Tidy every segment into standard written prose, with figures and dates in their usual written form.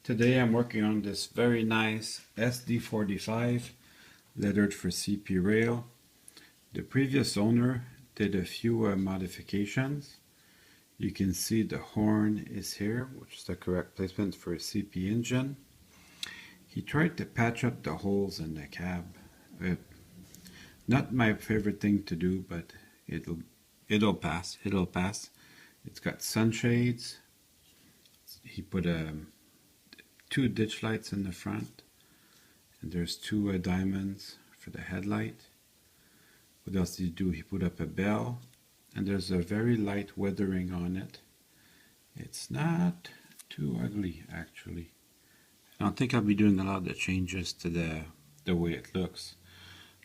Today I'm working on this very nice SD45 lettered for CP Rail. The previous owner did a few modifications. You can see the horn is here, which is the correct placement for a CP engine. He tried to patch up the holes in the cab. Not my favorite thing to do, but it'll pass. It's got sunshades. He put two ditch lights in the front, and there's two diamonds for the headlight. What else did he do? He put up a bell, and there's a very light weathering on it. It's not too ugly, actually. I don't think I'll be doing a lot of changes to the way it looks.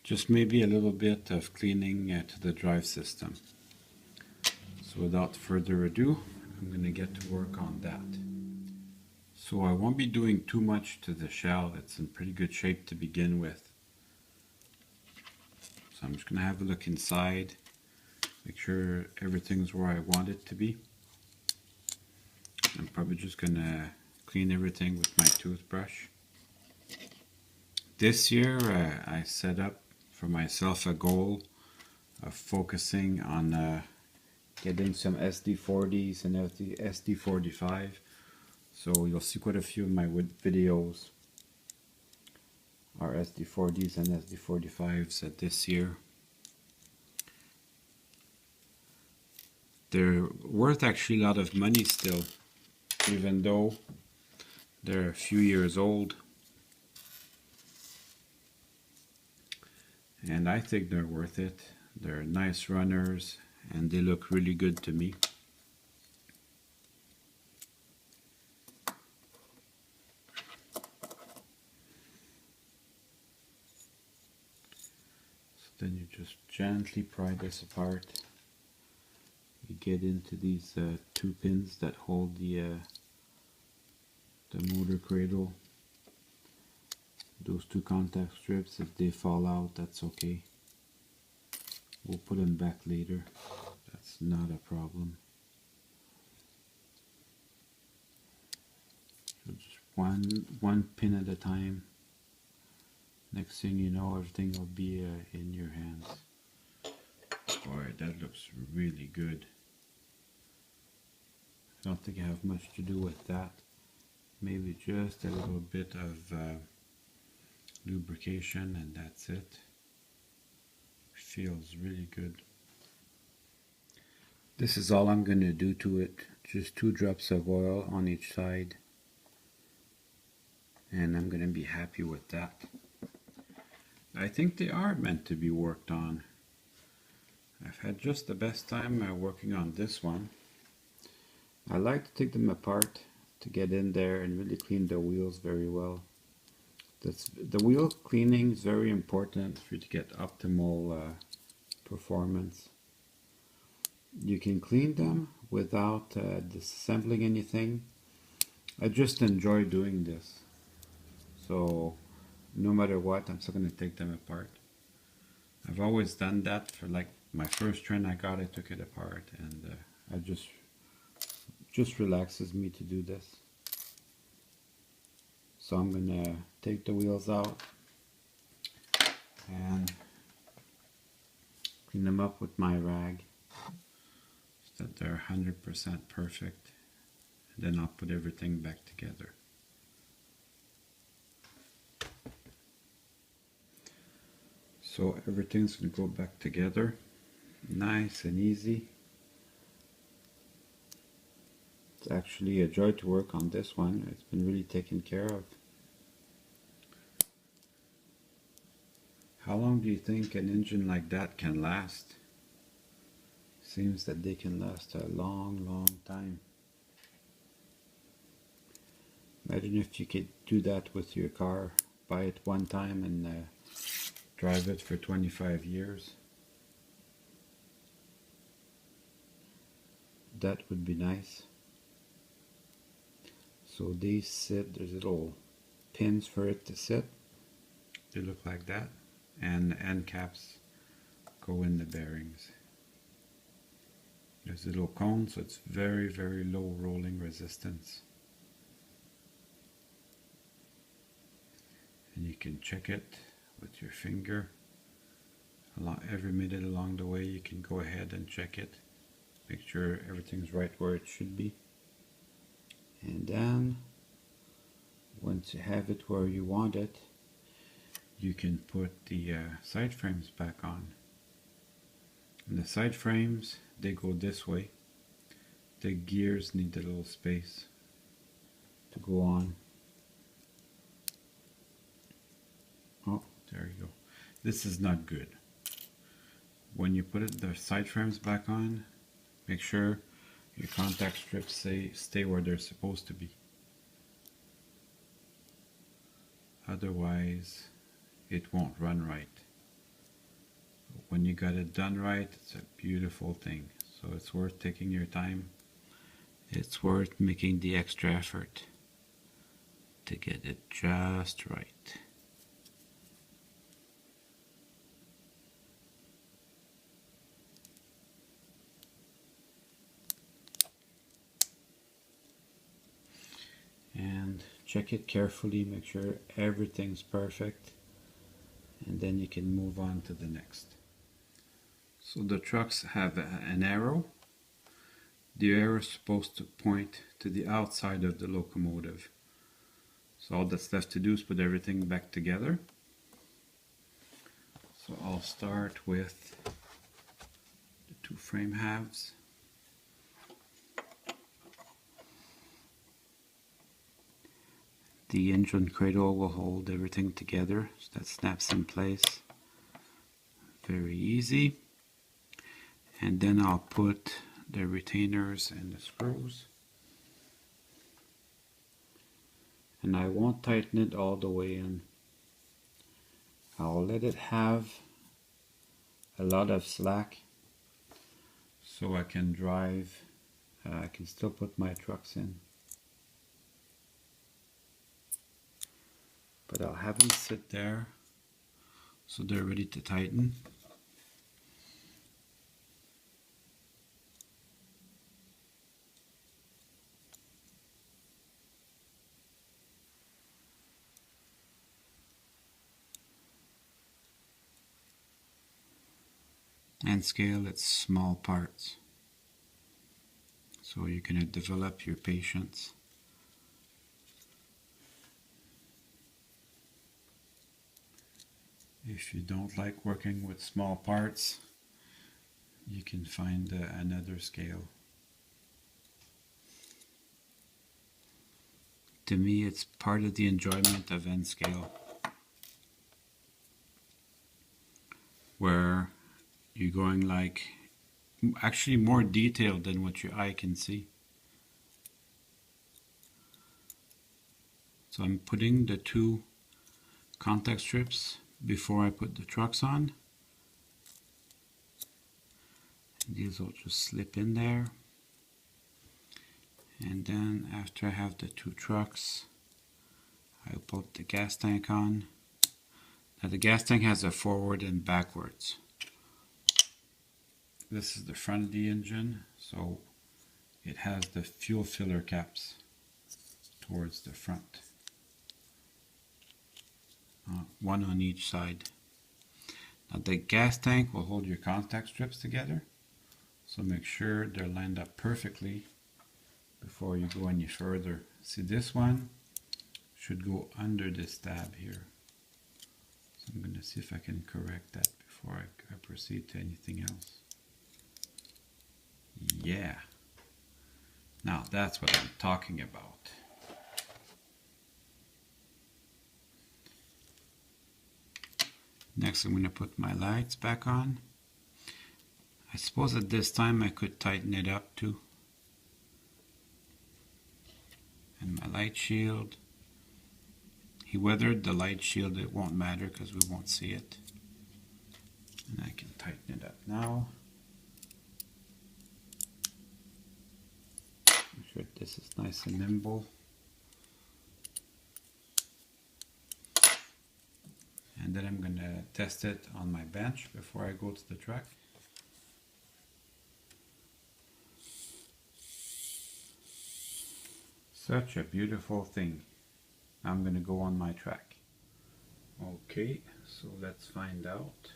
Just maybe a little bit of cleaning to the drive system. So without further ado, I'm going to get to work on that. So I won't be doing too much to the shell. It's in pretty good shape to begin with. So I'm just going to have a look inside, make sure everything's where I want it to be. I'm probably just going to clean everything with my toothbrush. This year I set up for myself a goal of focusing on getting some SD40s and SD45. So you'll see quite a few of my videos are SD40s and SD45s this year. They're worth actually a lot of money still, even though they're a few years old. And I think they're worth it. They're nice runners and they look really good to me. Then you just gently pry this apart. You get into these two pins that hold the motor cradle. Those two contact strips, if they fall out, that's okay. We'll put them back later. That's not a problem. So just one pin at a time. Next thing you know, everything will be in your hands. Boy, that looks really good. I don't think I have much to do with that. Maybe just a little bit of lubrication and that's it. Feels really good. This is all I'm going to do to it. Just 2 drops of oil on each side. And I'm going to be happy with that. I think they are meant to be worked on. I've had just the best time working on this one. I like to take them apart to get in there and really clean the wheels very well. The wheel cleaning is very important for you to get optimal performance. You can clean them without disassembling anything. I just enjoy doing this. So no matter what, I'm still going to take them apart. I've always done that for like my first train I got, I took it apart, and I just relaxes me to do this. So I'm going to take the wheels out and clean them up with my rag so that they're 100% perfect, and then I'll put everything back together. So everything's going to go back together, nice and easy. It's actually a joy to work on this one. It's been really taken care of. How long do you think an engine like that can last? Seems that they can last a long time. Imagine if you could do that with your car. Buy it one time and drive it for 25 years. That would be nice. So these sit, there's little pins for it to sit. They look like that. And the end caps go in the bearings. There's a little cone, so it's very low rolling resistance. and you can check it with your finger. Every minute along the way you can go ahead and check it, make sure everything's right where it should be. And then once you have it where you want it, you can put the side frames back on. And the side frames, they go this way. The gears need a little space to go on. Oh, there you go. This is not good. When you put the side frames back on, make sure your contact strips stay where they're supposed to be. Otherwise, it won't run right. When you got it done right, it's a beautiful thing. So it's worth taking your time. It's worth making the extra effort to get it just right. And check it carefully, make sure everything's perfect, and then you can move on to the next. So the trucks have an arrow. The arrow is supposed to point to the outside of the locomotive. So all that's left to do is put everything back together. So I'll start with the two frame halves. The engine cradle will hold everything together, so that snaps in place. Very easy. And then I'll put the retainers and the screws. And I won't tighten it all the way in. I'll let it have a lot of slack so I can drive. I can still put my trucks in. But I'll have them sit there so they're ready to tighten. And scale its small parts. So you're going to develop your patience. If you don't like working with small parts, you can find another scale. To me, it's part of the enjoyment of N scale, where you're going like actually more detailed than what your eye can see. So I'm putting the two contact strips before I put the trucks on. These will just slip in there. And then after I have the two trucks, I'll put the gas tank on. Now the gas tank has a forward and backwards. This is the front of the engine, so it has the fuel filler caps towards the front. One on each side. Now the gas tank will hold your contact strips together, so make sure they're lined up perfectly before you go any further. See, this one should go under this tab here. So I'm going to see if I can correct that before I proceed to anything else. Yeah. Now that's what I'm talking about. Next, I'm going to put my lights back on. I suppose at this time I could tighten it up too. And my light shield. He weathered the light shield, it won't matter because we won't see it. And I can tighten it up now. Make sure this is nice and nimble. And then I'm going to test it on my bench before I go to the truck. Such a beautiful thing. I'm going to go on my track. Okay, so let's find out.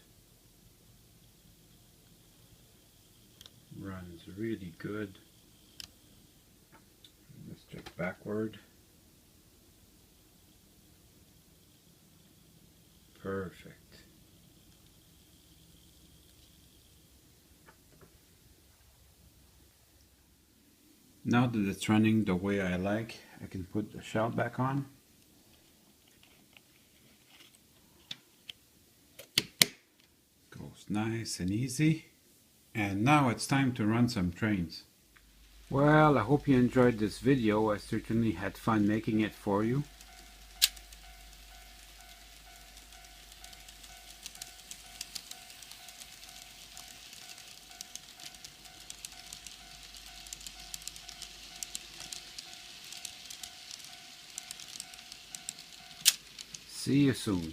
Runs really good. Let's check backward. Perfect. Now that it's running the way I like, I can put the shell back on. Goes nice and easy. And now it's time to run some trains. Well, I hope you enjoyed this video. I certainly had fun making it for you. See you soon.